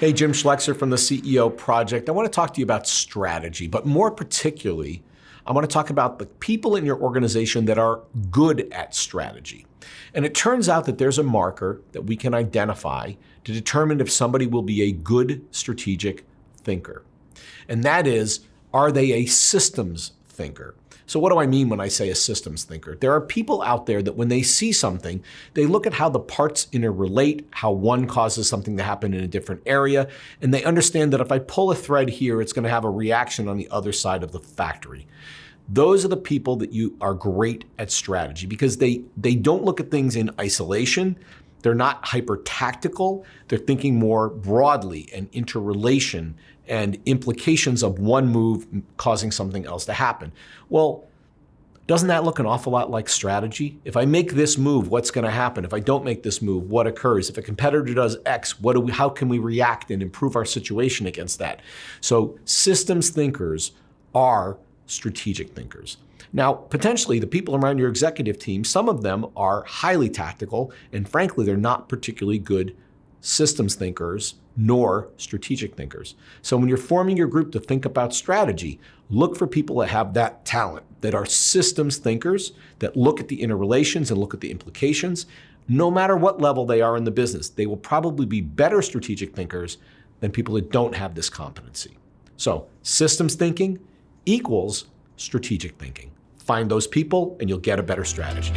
Hey, Jim Schlexer from the CEO Project. I want to talk to you about strategy, but more particularly, I want to talk about the people in your organization that are good at strategy. And it turns out that there's a marker that we can identify to determine if somebody will be a good strategic thinker. And that is, are they a systems thinker? So what do I mean when I say a systems thinker? There are people out there that when they see something, they look at how the parts interrelate, how one causes something to happen in a different area, and they understand that if I pull a thread here, it's going to have a reaction on the other side of the factory. Those are the people that you are great at strategy because they don't look at things in isolation. They're not hyper tactical. They're thinking more broadly and interrelation and implications of one move causing something else to happen. Well, doesn't that look an awful lot like strategy? If I make this move, what's going to happen? If I don't make this move, what occurs? If a competitor does X, how can we react and improve our situation against that? So systems thinkers are strategic thinkers. Now, potentially the people around your executive team, some of them are highly tactical, and frankly, they're not particularly good systems thinkers nor strategic thinkers. So when you're forming your group to think about strategy, look for people that have that talent, that are systems thinkers, that look at the interrelations and look at the implications. No matter what level they are in the business, they will probably be better strategic thinkers than people that don't have this competency. So systems thinking equals strategic thinking. Find those people and you'll get a better strategy.